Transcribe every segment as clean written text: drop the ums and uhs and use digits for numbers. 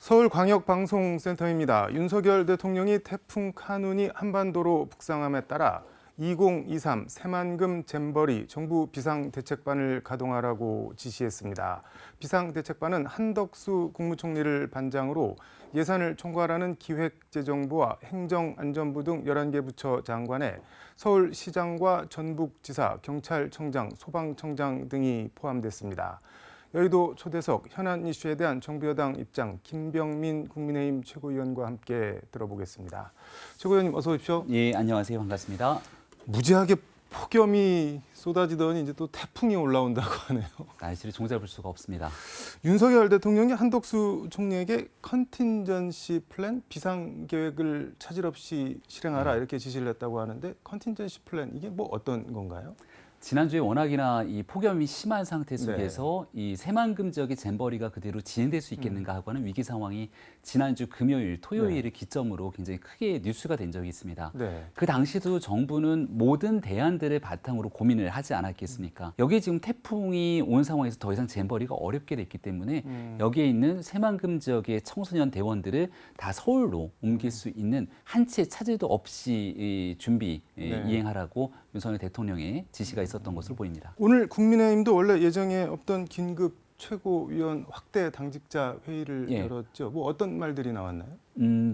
서울광역방송센터입니다. 윤석열 대통령이 태풍 카눈이 한반도로 북상함에 따라 2023 새만금 잼버리 정부 비상대책반을 가동하라고 지시했습니다. 비상대책반은 한덕수 국무총리를 반장으로 예산을 총괄하는 기획재정부와 행정안전부 등 11개 부처 장관에 서울시장과 전북지사, 경찰청장, 소방청장 등이 포함됐습니다. 여의도 초대석 현안 이슈에 대한 정부 여당 입장 김병민 국민의힘 최고위원과 함께 들어보겠습니다. 최고위원님 어서 오십시오. 예, 안녕하세요. 반갑습니다. 무지하게 폭염이 쏟아지더니 이제 또 태풍이 올라온다고 하네요. 날씨를 종잡을 수가 없습니다. 윤석열 대통령이 한덕수 총리에게 컨틴전시 플랜 비상계획을 차질 없이 실행하라 이렇게 지시를 했다고 하는데 컨틴전시 플랜 이게 뭐 어떤 건가요? 지난주에 워낙이나 이 폭염이 심한 상태 속에서 이 새만금 지역의 잼버리가 그대로 진행될 수 있겠는가 하고 하는 위기 상황이 지난주 금요일, 토요일을 기점으로 굉장히 크게 뉴스가 된 적이 있습니다. 그 당시도 정부는 모든 대안들을 바탕으로 고민을 하지 않았겠습니까? 여기에 지금 태풍이 온 상황에서 더 이상 잼버리가 어렵게 됐기 때문에 여기에 있는 새만금 지역의 청소년 대원들을 다 서울로 옮길 수 있는 한 치의 차질도 없이 준비 이행하라고 윤석열 대통령의 지시가 있었던 것으로 보입니다. 오늘 국민의힘도 원래 예정에 없던 긴급 최고위원 확대 당직자 회의를 열었죠. 뭐 어떤 말들이 나왔나요?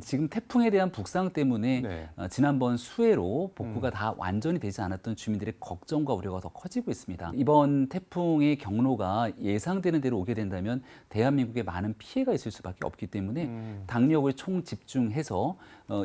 지금 태풍에 대한 북상 때문에 지난번 수해로 복구가 다 완전히 되지 않았던 주민들의 걱정과 우려가 더 커지고 있습니다. 이번 태풍의 경로가 예상되는 대로 오게 된다면 대한민국에 많은 피해가 있을 수밖에 없기 때문에 당력을 총집중해서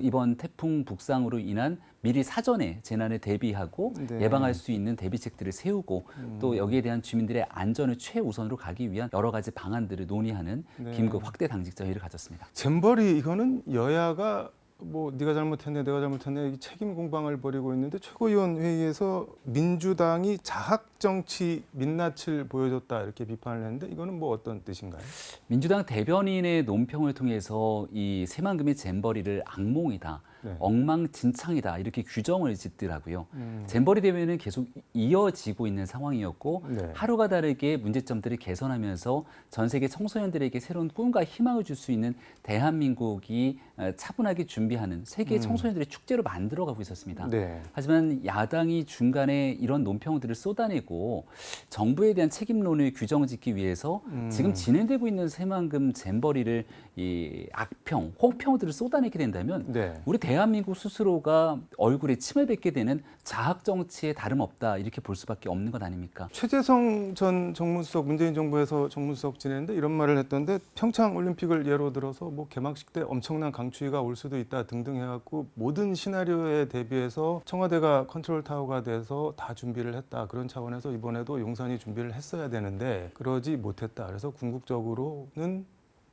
이번 태풍 북상으로 인한 미리 사전에 재난에 대비하고 예방할 수 있는 대비책들을 세우고 또 여기에 대한 주민들의 안전을 최우선으로 가기 위한 여러 가지 방안들을 논의하는 긴급 확대 당직자 회의를 가졌습니다. 잼버리 이거는 여야가 뭐 네가 잘못했네 내가 잘못했네 책임 공방을 벌이고 있는데 최고위원 회의에서 민주당이 자학 정치 민낯을 보여줬다 이렇게 비판을 했는데 이거는 뭐 어떤 뜻인가요? 민주당 대변인의 논평을 통해서 이 새만금의 잼버리를 악몽이다. 엉망진창이다 이렇게 규정을 짓더라고요. 잼버리 대회는 계속 이어지고 있는 상황이었고 하루가 다르게 문제점들을 개선하면서 전 세계 청소년들에게 새로운 꿈과 희망을 줄 수 있는 대한민국이 차분하게 준비하는 세계 청소년들의 축제로 만들어가고 있었습니다. 하지만 야당이 중간에 이런 논평들을 쏟아내고 정부에 대한 책임론을 규정짓기 위해서 지금 진행되고 있는 새만금 잼버리를 이 악평, 혹평들을 쏟아내게 된다면 우리 대한민국 스스로가 얼굴에 침을 뱉게 되는 자학 정치에 다름없다 이렇게 볼 수밖에 없는 것 아닙니까? 최재성 전 정무수석 문재인 정부에서 정무수석 지냈는데 이런 말을 했던데 평창 올림픽을 예로 들어서 뭐 개막식 때 엄청난 강추위가 올 수도 있다 등등 해갖고 모든 시나리오에 대비해서 청와대가 컨트롤 타워가 돼서 다 준비를 했다. 그런 차원에서 이번에도 용산이 준비를 했어야 되는데 그러지 못했다. 그래서 궁극적으로는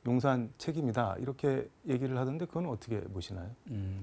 용산 책임이다 이렇게 얘기를 하던데 그건 어떻게 보시나요?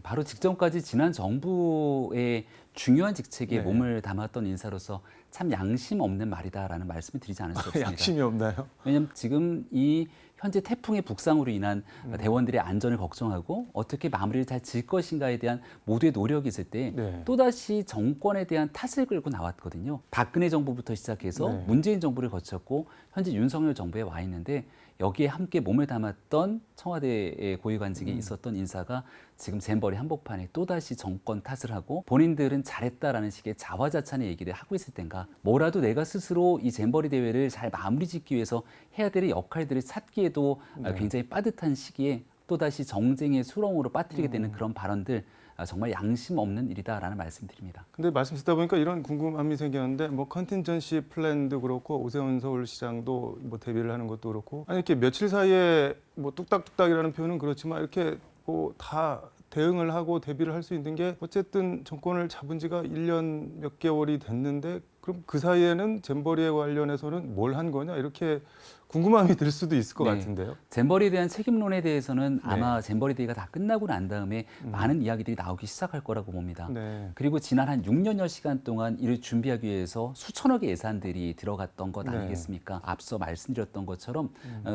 바로 직전까지 지난 정부의 중요한 직책에 몸을 담았던 인사로서 참 양심 없는 말이다라는 말씀을 드리지 않을 수 없습니다. 양심이 없나요? 왜냐하면 지금 이 현재 태풍의 북상으로 인한 대원들의 안전을 걱정하고 어떻게 마무리를 잘 지을 것인가에 대한 모두의 노력이 있을 때 또다시 정권에 대한 탓을 끌고 나왔거든요. 박근혜 정부부터 시작해서 문재인 정부를 거쳤고 현재 윤석열 정부에 와 있는데 여기에 함께 몸을 담았던 청와대의 고위관직에 있었던 인사가 지금 잼버리 한복판에 또다시 정권 탓을 하고 본인들은 잘했다라는 식의 자화자찬의 얘기를 하고 있을 땐가 뭐라도 내가 스스로 이 잼버리 대회를 잘 마무리 짓기 위해서 해야 될 역할들을 찾기에도 굉장히 빠듯한 시기에 또다시 정쟁의 수렁으로 빠뜨리게 되는 그런 발언들 정말 양심 없는 일이다라는 말씀드립니다. 근데 말씀 듣다 보니까 이런 궁금함이 생겼는데 뭐 컨틴전시 플랜도 그렇고 오세훈 서울시장도 뭐 대비를 하는 것도 그렇고 아니 이렇게 며칠 사이에 뭐 뚝딱뚝딱이라는 표현은 그렇지만 이렇게 뭐 다 대응을 하고 대비를 할 수 있는 게 어쨌든 정권을 잡은 지가 1년 몇 개월이 됐는데 그럼 그 사이에는 잼버리에 관련해서는 뭘 한 거냐 이렇게 궁금함이 들 수도 있을 것 같은데요. 잼버리에 대한 책임론에 대해서는 아마 잼버리 대회가 다 끝나고 난 다음에 많은 이야기들이 나오기 시작할 거라고 봅니다. 그리고 지난 한 6년여 시간 동안 이를 준비하기 위해서 수천억의 예산들이 들어갔던 것 아니겠습니까? 앞서 말씀드렸던 것처럼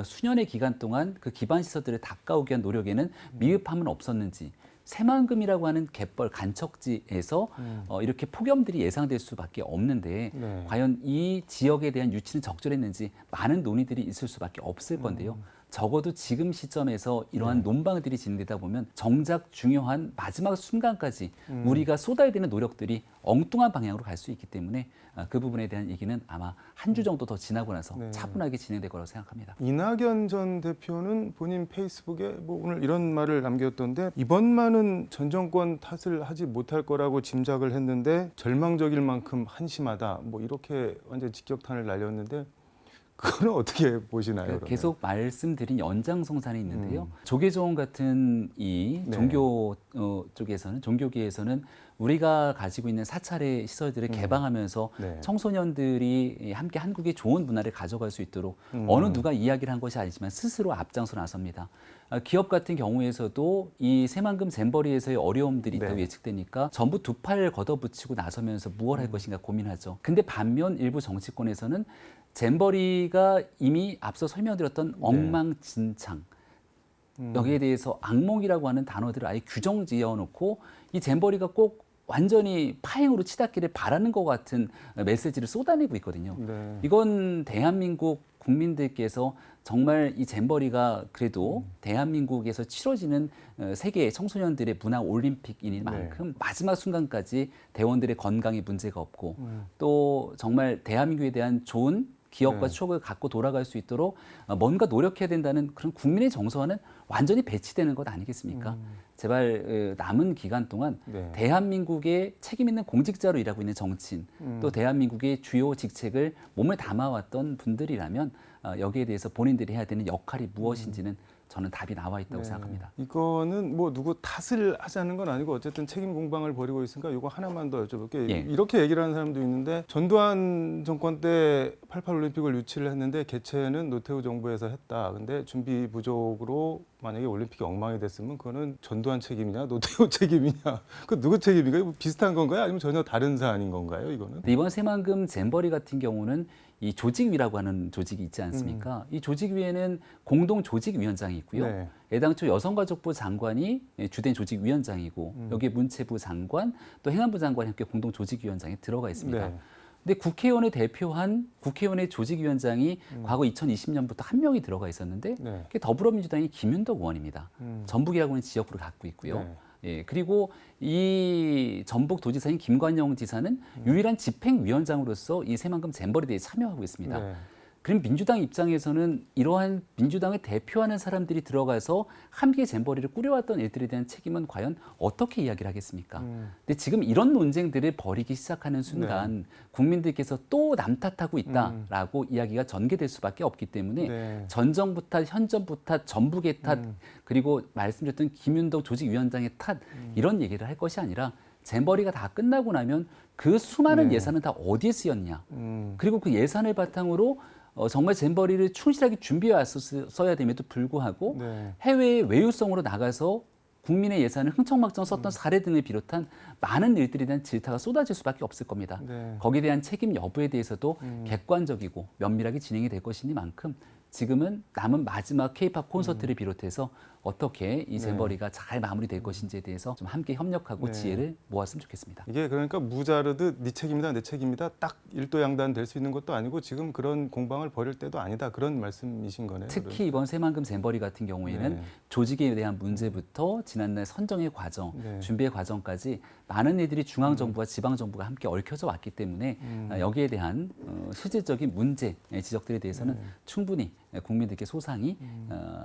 수년의 기간 동안 그 기반 시설들을 닦아오기 위한 노력에는 미흡함은 없었는지 새만금이라고 하는 갯벌 간척지에서 이렇게 폭염들이 예상될 수밖에 없는데 과연 이 지역에 대한 유치는 적절했는지 많은 논의들이 있을 수밖에 없을 건데요. 적어도 지금 시점에서 이러한 논방들이 진행되다 보면 정작 중요한 마지막 순간까지 우리가 쏟아야 되는 노력들이 엉뚱한 방향으로 갈 수 있기 때문에 그 부분에 대한 얘기는 아마 한 주 정도 더 지나고 나서 차분하게 진행될 거라고 생각합니다. 이낙연 전 대표는 본인 페이스북에 뭐 오늘 이런 말을 남겼던데 이번만은 전 정권 탓을 하지 못할 거라고 짐작을 했는데 절망적일 만큼 한심하다. 뭐 이렇게 완전 직격탄을 날렸는데 그거는 어떻게 보시나요? 그러면? 계속 말씀드린 연장성산이 있는데요. 조계종 같은 이 종교 쪽에서는 종교계에서는 우리가 가지고 있는 사찰의 시설들을 개방하면서 청소년들이 함께 한국의 좋은 문화를 가져갈 수 있도록 어느 누가 이야기를 한 것이 아니지만 스스로 앞장서 나섭니다. 기업 같은 경우에서도 이 새만금 잼버리에서의 어려움들이 있다고 예측되니까 전부 두 팔 걷어붙이고 나서면서 무엇 할 것인가 고민하죠. 근데 반면 일부 정치권에서는 잼버리가 이미 앞서 설명드렸던 엉망진창 여기에 대해서 악몽이라고 하는 단어들을 아예 규정 지어놓고 이 잼버리가 꼭 완전히 파행으로 치닫기를 바라는 것 같은 메시지를 쏟아내고 있거든요. 이건 대한민국 국민들께서 정말 이 잼버리가 그래도 대한민국에서 치러지는 세계 청소년들의 문화 올림픽인 만큼 마지막 순간까지 대원들의 건강에 문제가 없고 또 정말 대한민국에 대한 좋은 기억과 추억을 갖고 돌아갈 수 있도록 뭔가 노력해야 된다는 그런 국민의 정서와는 완전히 배치되는 것 아니겠습니까? 제발 남은 기간 동안 대한민국의 책임 있는 공직자로 일하고 있는 정치인 또 대한민국의 주요 직책을 몸에 담아왔던 분들이라면 여기에 대해서 본인들이 해야 되는 역할이 무엇인지는 저는 답이 나와 있다고 생각합니다. 이거는 뭐 누구 탓을 하자는 건 아니고 어쨌든 책임 공방을 벌이고 있으니까 이거 하나만 더 여쭤볼게요. 이렇게 얘기를 하는 사람도 있는데 전두환 정권 때 88 올림픽을 유치를 했는데 개최는 노태우 정부에서 했다. 근데 준비 부족으로 만약에 올림픽이 엉망이 됐으면 그거는 전두환 책임이냐 노태우 책임이냐 그 누구 책임인가요? 뭐 비슷한 건가요? 아니면 전혀 다른 사안인 건가요? 이거는? 이번 새만금 잼버리 같은 경우는 이 조직위라고 하는 조직이 있지 않습니까? 이 조직위에는 공동조직위원장이 있고요. 애당초 여성가족부 장관이 주된 조직위원장이고 여기에 문체부 장관 또 행안부 장관이 함께 공동조직위원장에 들어가 있습니다. 근데 국회의원을 대표한 국회의원의 조직위원장이 과거 2020년부터 한 명이 들어가 있었는데 그게 더불어민주당의 김윤덕 의원입니다. 전북이라고 하는 지역구를 갖고 있고요. 그리고 이 전북도지사인 김관영 지사는 유일한 집행위원장으로서 이 새만금 잼버리대에 참여하고 있습니다. 그럼 민주당 입장에서는 이러한 민주당을 대표하는 사람들이 들어가서 함께 잼버리를 꾸려왔던 일들에 대한 책임은 과연 어떻게 이야기를 하겠습니까? 근데 지금 이런 논쟁들을 벌이기 시작하는 순간 국민들께서 또 남 탓하고 있다라고 이야기가 전개될 수밖에 없기 때문에 전 정부 탓, 현 정부 탓, 전북의 탓, 그리고 말씀드렸던 김윤덕 조직위원장의 탓 이런 얘기를 할 것이 아니라 잼버리가 다 끝나고 나면 그 수많은 예산은 다 어디에 쓰였냐? 그리고 그 예산을 바탕으로 정말 잼버리를 충실하게 준비해 왔어야 됨에도 불구하고 해외에 외유성으로 나가서 국민의 예산을 흥청망청 썼던 사례 등을 비롯한 많은 일들에 대한 질타가 쏟아질 수밖에 없을 겁니다. 거기에 대한 책임 여부에 대해서도 객관적이고 면밀하게 진행이 될 것이니만큼 지금은 남은 마지막 K-팝 콘서트를 비롯해서 어떻게 이 잼버리가 잘 마무리될 것인지에 대해서 좀 함께 협력하고 지혜를 모았으면 좋겠습니다. 이게 그러니까 무자르듯 네 책임이다 내 책임이다 딱 일도양단 될 수 있는 것도 아니고 지금 그런 공방을 벌일 때도 아니다 그런 말씀이신 거네요. 특히 그러니까. 이번 새만금 잼버리 같은 경우에는 조직에 대한 문제부터 지난날 선정의 과정, 준비의 과정까지 많은 일들이 중앙정부와 지방정부가 함께 얽혀져 왔기 때문에 여기에 대한 실질적인 문제 지적들에 대해서는 충분히 국민들께 소상히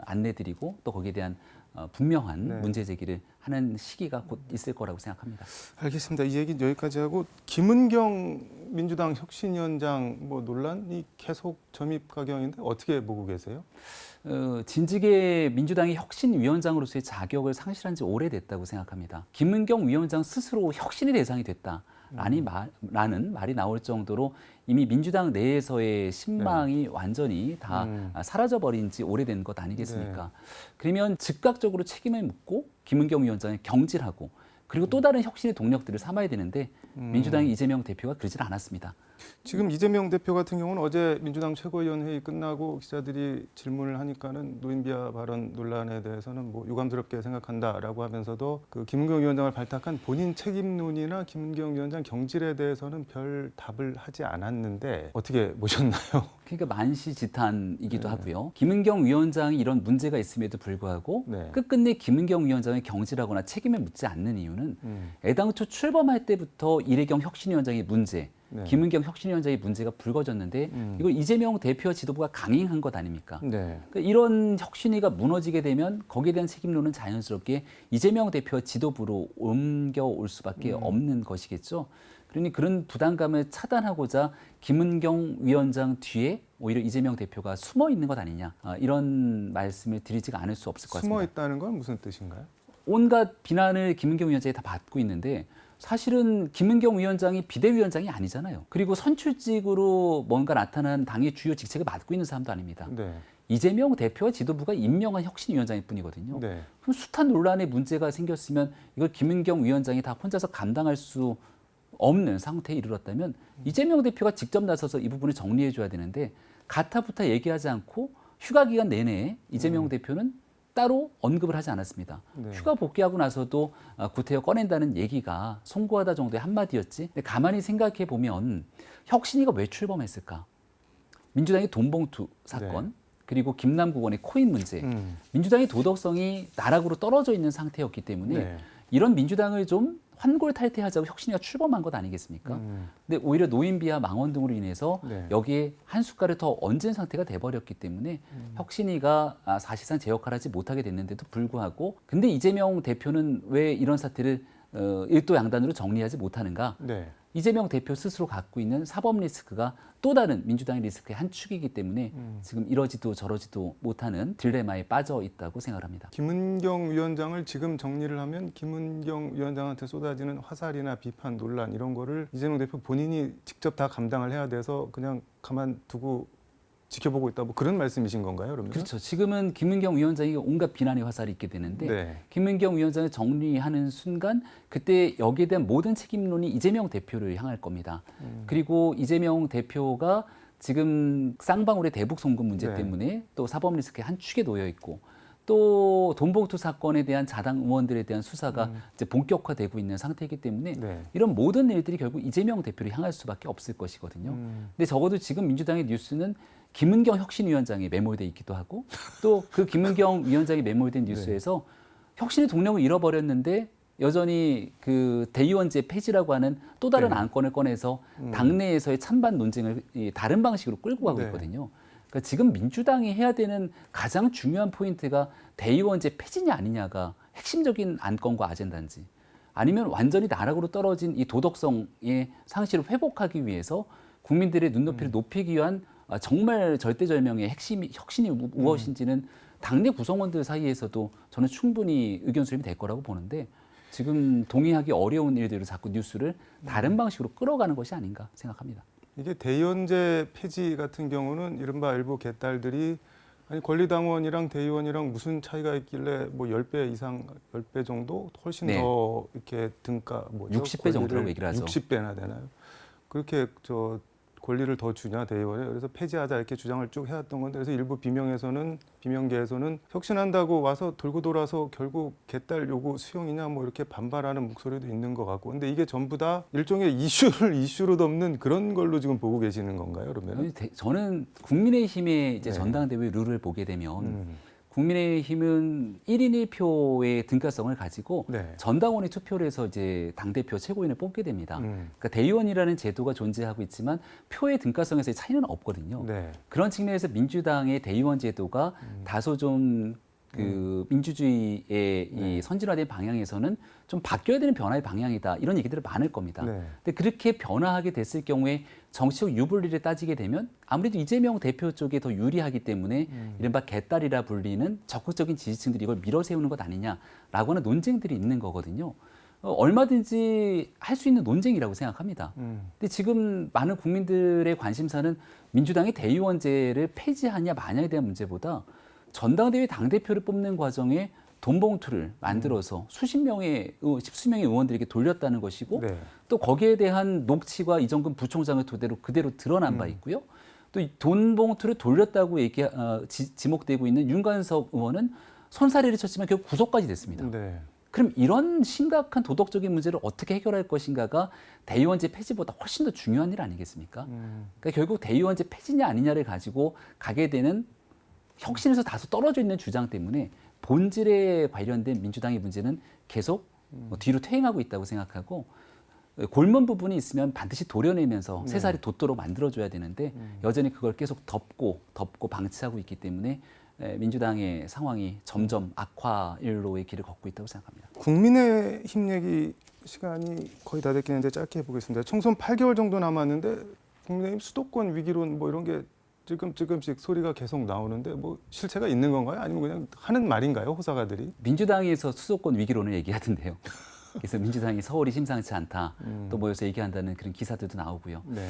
안내드리고 또 거기에 대한 분명한 문제 제기를 하는 시기가 곧 있을 거라고 생각합니다. 알겠습니다. 이 얘기는 여기까지 하고 김은경 민주당 혁신위원장 뭐 논란이 계속 점입 가경인데 어떻게 보고 계세요? 진즉에 민주당이 혁신위원장으로서의 자격을 상실한 지 오래됐다고 생각합니다. 김은경 위원장 스스로 혁신의 대상이 됐다라는 말이 나올 정도로 이미 민주당 내에서의 신망이 완전히 다 사라져버린 지 오래된 것 아니겠습니까? 그러면 즉각적으로 책임을 묻고 김은경 위원장을 경질하고 그리고 또 다른 혁신의 동력들을 삼아야 되는데 민주당의 이재명 대표가 그러질 않았습니다. 지금 이재명 대표 같은 경우는 어제 민주당 최고위원회의 끝나고 기자들이 질문을 하니까는 노인비하 발언 논란에 대해서는 뭐 유감스럽게 생각한다라고 하면서도 그 김은경 위원장을 발탁한 본인 책임론이나 김은경 위원장 경질에 대해서는 별 답을 하지 않았는데 어떻게 보셨나요? 그러니까 만시지탄이기도 네. 하고요. 김은경 위원장이 이런 문제가 있음에도 불구하고 네. 끝끝내 김은경 위원장의 경질하거나 책임을 묻지 않는 이유는 애당초 출범할 때부터 이래경 혁신위원장의 문제, 네. 김은경 혁신위원장의 문제가 불거졌는데 이걸 이재명 대표와 지도부가 강행한 것 아닙니까? 네. 그러니까 이런 혁신위가 무너지게 되면 거기에 대한 책임론은 자연스럽게 이재명 대표와 지도부로 옮겨올 수밖에 없는 것이겠죠. 그러니 그런 부담감을 차단하고자 김은경 위원장 뒤에 오히려 이재명 대표가 숨어 있는 것 아니냐, 이런 말씀을 드리지가 않을 수 없을 것 같습니다. 숨어 있다는 건 무슨 뜻인가요? 온갖 비난을 김은경 위원장이 다 받고 있는데 사실은 김은경 위원장이 비대위원장이 아니잖아요. 그리고 선출직으로 뭔가 나타난 당의 주요 직책을 맡고 있는 사람도 아닙니다. 네. 이재명 대표와 지도부가 임명한 혁신위원장일 뿐이거든요. 네. 그럼 숱한 논란에 문제가 생겼으면 이걸 김은경 위원장이 다 혼자서 감당할 수 없는 상태에 이르렀다면 이재명 대표가 직접 나서서 이 부분을 정리해 줘야 되는데 가타부타 얘기하지 않고 휴가 기간 내내 이재명 대표는 따로 언급을 하지 않았습니다. 네. 휴가 복귀하고 나서도 구태여 꺼낸다는 얘기가 송구하다 정도의 한마디였지. 근데 가만히 생각해 보면 혁신위가 왜 출범했을까? 민주당의 돈봉투 사건, 네. 그리고 김남국원의 코인 문제, 민주당의 도덕성이 나락으로 떨어져 있는 상태였기 때문에 네. 이런 민주당을 좀 환골탈퇴하자고 혁신위가 출범한 것 아니겠습니까? 근데 오히려 노인비하 망언 등으로 인해서 네. 여기에 한 숟갈을 더 얹은 상태가 돼버렸기 때문에 혁신위가 사실상 제 역할을 하지 못하게 됐는데도 불구하고 근데 이재명 대표는 왜 이런 사태를 일도양단으로 정리하지 못하는가? 네. 이재명 대표 스스로 갖고 있는 사법 리스크가 또 다른 민주당의 리스크의 한 축이기 때문에 지금 이러지도 저러지도 못하는 딜레마에 빠져 있다고 생각을 합니다. 김은경 위원장을 지금 정리를 하면 김은경 위원장한테 쏟아지는 화살이나 비판, 논란 이런 거를 이재명 대표 본인이 직접 다 감당을 해야 돼서 그냥 가만두고 지켜보고 있다. 뭐 그런 말씀이신 건가요, 그러면? 그렇죠. 지금은 김은경 위원장이 온갖 비난의 화살이 있게 되는데 네. 김은경 위원장을 정리하는 순간 그때 여기에 대한 모든 책임론이 이재명 대표를 향할 겁니다. 그리고 이재명 대표가 지금 쌍방울의 대북 송금 문제 네. 때문에 또 사법 리스크의 한 축에 놓여 있고 또 돈봉투 사건에 대한 자당 의원들에 대한 수사가 이제 본격화되고 있는 상태이기 때문에 네. 이런 모든 일들이 결국 이재명 대표를 향할 수밖에 없을 것이거든요. 근데 적어도 지금 민주당의 뉴스는 김은경 혁신위원장이 매몰돼 있기도 하고 또 그 김은경 위원장이 매몰된 뉴스에서 혁신의 동력을 잃어버렸는데 여전히 그 대의원제 폐지라고 하는 또 다른 네. 안건을 꺼내서 당내에서의 찬반 논쟁을 다른 방식으로 끌고 가고 네. 있거든요. 그러니까 지금 민주당이 해야 되는 가장 중요한 포인트가 대의원제 폐지냐 아니냐가 핵심적인 안건과 아젠다인지 아니면 완전히 나락으로 떨어진 이 도덕성의 상실을 회복하기 위해서 국민들의 눈높이를 높이기 위한 정말 절대절명의 혁신이 무엇인지는 당내 구성원들 사이에서도 저는 충분히 의견 수렴이 될 거라고 보는데 지금 동의하기 어려운 일들을 자꾸 뉴스를 다른 방식으로 끌어가는 것이 아닌가 생각합니다. 이게 대의원제 폐지 같은 경우는 이른바 일부 개딸들이 아니 권리당원이랑 대의원이랑 무슨 차이가 있길래 뭐 10배 이상, 10배 정도 훨씬 네. 더 이렇게 등가 뭐죠? 60배 정도라고 얘기를 하죠. 60배나 되나요? 그렇게 저 권리를 더 주냐 대의원에 그래서 폐지하자 이렇게 주장을 쭉 해왔던 건데 그래서 일부 비명계에서는 혁신한다고 와서 돌고 돌아서 결국 개딸 요구 수용이냐 뭐 이렇게 반발하는 목소리도 있는 것 같고 근데 이게 전부 다 일종의 이슈로 덮는 그런 걸로 지금 보고 계시는 건가요 그러면? 저는 국민의힘의 이제 네. 전당대회 룰을 보게 되면 국민의힘은 1인 1표의 등가성을 가지고 네. 전당원이 투표를 해서 이제 당대표 최고위원을 뽑게 됩니다. 그러니까 대의원이라는 제도가 존재하고 있지만 표의 등가성에서의 차이는 없거든요. 네. 그런 측면에서 민주당의 대의원 제도가 다소 좀 그 민주주의의 이 선진화된 방향에서는 좀 바뀌어야 되는 변화의 방향이다. 이런 얘기들이 많을 겁니다. 네. 근데 그렇게 변화하게 됐을 경우에 정치적 유불리를 따지게 되면 아무래도 이재명 대표 쪽에 더 유리하기 때문에 이른바 개딸이라 불리는 적극적인 지지층들이 이걸 밀어세우는 것 아니냐라고 하는 논쟁들이 있는 거거든요. 얼마든지 할 수 있는 논쟁이라고 생각합니다. 근데 지금 많은 국민들의 관심사는 민주당이 대의원제를 폐지하냐 마냐에 대한 문제보다 전당대회 당대표를 뽑는 과정에 돈 봉투를 만들어서 십수 명의 의원들에게 돌렸다는 것이고 네. 또 거기에 대한 녹취가 이정근 부총장의 토대로 그대로 드러난 바 있고요. 또 이 돈 봉투를 돌렸다고 지목되고 있는 윤관석 의원은 손사래를 쳤지만 결국 구속까지 됐습니다. 네. 그럼 이런 심각한 도덕적인 문제를 어떻게 해결할 것인가가 대의원제 폐지보다 훨씬 더 중요한 일 아니겠습니까? 그러니까 결국 대의원제 폐지냐 아니냐를 가지고 가게 되는 혁신에서 다소 떨어져 있는 주장 때문에 본질에 관련된 민주당의 문제는 계속 뒤로 퇴행하고 있다고 생각하고 골문 부분이 있으면 반드시 도려내면서 새살이 돋도록 만들어줘야 되는데 여전히 그걸 계속 덮고 방치하고 있기 때문에 민주당의 상황이 점점 악화일로의 길을 걷고 있다고 생각합니다. 국민의힘 얘기 시간이 거의 다 됐긴 한데 짧게 해보겠습니다. 총선 8개월 정도 남았는데 국민의힘 수도권 위기론 뭐 이런 게 조금씩 소리가 계속 나오는데 뭐 실체가 있는 건가요? 아니면 그냥 하는 말인가요? 호사가들이? 민주당에서 수도권 위기론을 얘기하던데요. 그래서 민주당이 서울이 심상치 않다 또 모여서 얘기한다는 그런 기사들도 나오고요. 네.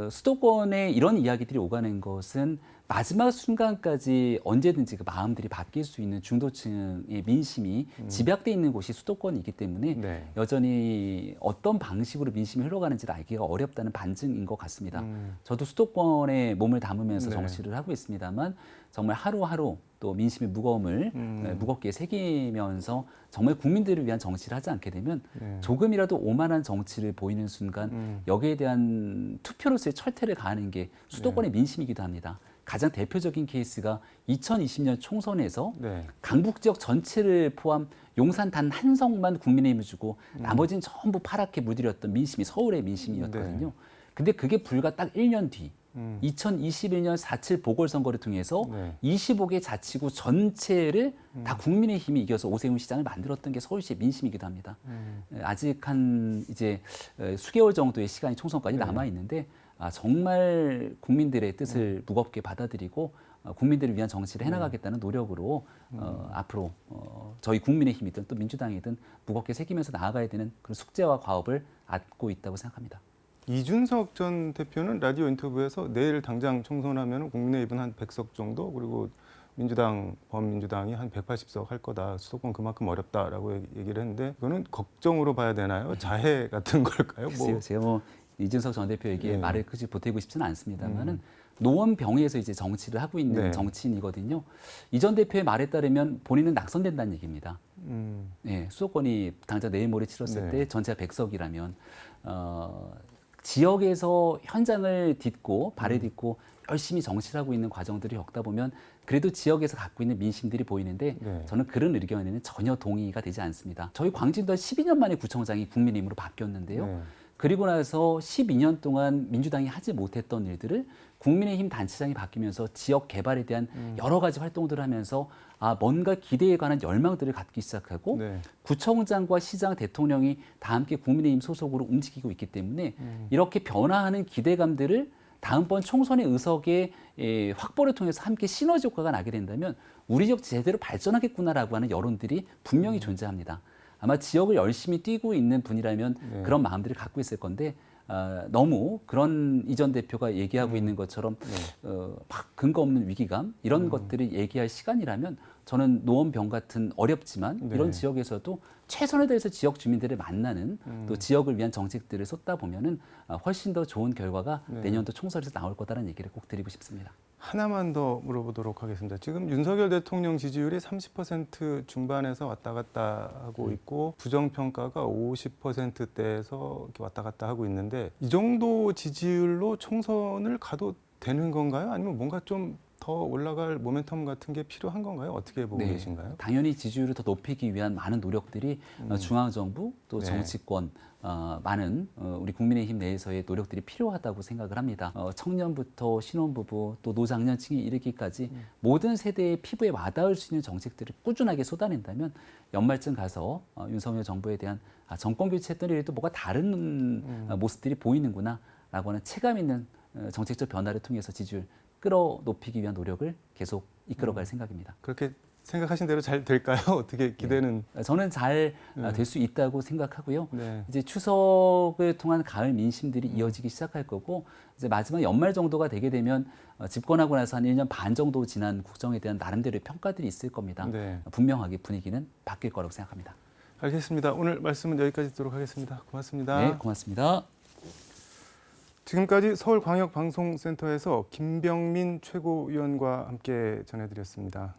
수도권에 이런 이야기들이 오가는 것은 마지막 순간까지 언제든지 그 마음들이 바뀔 수 있는 중도층의 민심이 집약돼 있는 곳이 수도권이기 때문에 네. 여전히 어떤 방식으로 민심이 흘러가는지를 알기가 어렵다는 반증인 것 같습니다. 저도 수도권에 몸을 담으면서 네. 정치를 하고 있습니다만 정말 하루하루 또 민심의 무거움을 무겁게 새기면서 정말 국민들을 위한 정치를 하지 않게 되면 네. 조금이라도 오만한 정치를 보이는 순간 여기에 대한 투표로서의 철퇴를 가하는 게 수도권의 민심이기도 합니다. 가장 대표적인 케이스가 2020년 총선에서 네. 강북 지역 전체를 포함 용산 단 한 석만 국민의힘을 주고 나머지는 전부 파랗게 물들였던 민심이 서울의 민심이었거든요. 네. 근데 그게 불과 딱 1년 뒤 2021년 4.7 보궐선거를 통해서 네. 25개 자치구 전체를 다 국민의힘이 이겨서 오세훈 시장을 만들었던 게 서울시의 민심이기도 합니다. 아직 한 이제 수개월 정도의 시간이 총선까지 네. 남아 있는데 정말 국민들의 뜻을 무겁게 받아들이고 국민들을 위한 정치를 해나가겠다는 노력으로 앞으로 저희 국민의힘이든 또 민주당이든 무겁게 새기면서 나아가야 되는 그런 숙제와 과업을 안고 있다고 생각합니다. 이준석 전 대표는 라디오 인터뷰에서 내일 당장 총선하면 국민의힘은 한 100석 정도 그리고 범민주당이 한 180석 할 거다. 수도권 그만큼 어렵다라고 얘기를 했는데 그거는 걱정으로 봐야 되나요? 자해 같은 걸까요? 글쎄요, 제가 뭐 이준석 전 대표에게 네. 말을 크게 보태고 싶지는 않습니다만은 노원병에서 이제 정치를 하고 있는 네. 정치인이거든요. 이 전 대표의 말에 따르면 본인은 낙선된다는 얘기입니다. 네, 수도권이 당장 내일 모레 치렀을 네. 때 전체가 100석이라면 지역에서 현장을 딛고 발에 딛고 열심히 정치를 하고 있는 과정들을 겪다 보면 그래도 지역에서 갖고 있는 민심들이 보이는데 네. 저는 그런 의견에는 전혀 동의가 되지 않습니다. 저희 광진도 12년 만에 구청장이 국민의힘으로 바뀌었는데요. 네. 그리고 나서 12년 동안 민주당이 하지 못했던 일들을 국민의힘 단체장이 바뀌면서 지역 개발에 대한 여러 가지 활동들을 하면서 뭔가 기대에 관한 열망들을 갖기 시작하고 네. 구청장과 시장, 대통령이 다 함께 국민의힘 소속으로 움직이고 있기 때문에 이렇게 변화하는 기대감들을 다음번 총선의 의석의 확보를 통해서 함께 시너지 효과가 나게 된다면 우리 지역 제대로 발전하겠구나라고 하는 여론들이 분명히 존재합니다. 아마 지역을 열심히 뛰고 있는 분이라면 네. 그런 마음들을 갖고 있을 건데 너무 그런 이 전 대표가 얘기하고 있는 것처럼 막 근거 없는 위기감 이런 것들을 얘기할 시간이라면 저는 노원병 같은 어렵지만 네. 이런 지역에서도 최선을 다해서 지역 주민들을 만나는 또 지역을 위한 정책들을 쏟다 보면은 훨씬 더 좋은 결과가 네. 내년도 총선에서 나올 거다라는 얘기를 꼭 드리고 싶습니다. 하나만 더 물어보도록 하겠습니다. 지금 윤석열 대통령 지지율이 30% 중반에서 왔다 갔다 하고 있고 부정평가가 50%대에서 이렇게 왔다 갔다 하고 있는데 이 정도 지지율로 총선을 가도 되는 건가요? 아니면 뭔가 좀 더 올라갈 모멘텀 같은 게 필요한 건가요? 어떻게 보고 계신가요? 당연히 지지율을 더 높이기 위한 많은 노력들이 중앙정부 또 네. 정치권 많은 우리 국민의힘 내에서의 노력들이 필요하다고 생각을 합니다. 청년부터 신혼부부 또 노장년층에 이르기까지 모든 세대의 피부에 와닿을 수 있는 정책들을 꾸준하게 쏟아낸다면 연말쯤 가서 윤석열 정부에 대한 정권 교체했던 일도 뭐가 다른 모습들이 보이는구나라고 하는 체감 있는 정책적 변화를 통해서 지지율 끌어높이기 위한 노력을 계속 이끌어갈 생각입니다. 그렇게 생각하신 대로 잘 될까요? 어떻게 기대는? 저는 잘 네. 될 수 있다고 생각하고요. 네. 이제 추석을 통한 가을 민심들이 이어지기 시작할 거고 이제 마지막 연말 정도가 되게 되면 집권하고 나서 한 1년 반 정도 지난 국정에 대한 나름대로의 평가들이 있을 겁니다. 네. 분명하게 분위기는 바뀔 거라고 생각합니다. 알겠습니다. 오늘 말씀은 여기까지 듣도록 하겠습니다. 고맙습니다. 네, 고맙습니다. 지금까지 서울광역방송센터에서 김병민 최고위원과 함께 전해드렸습니다.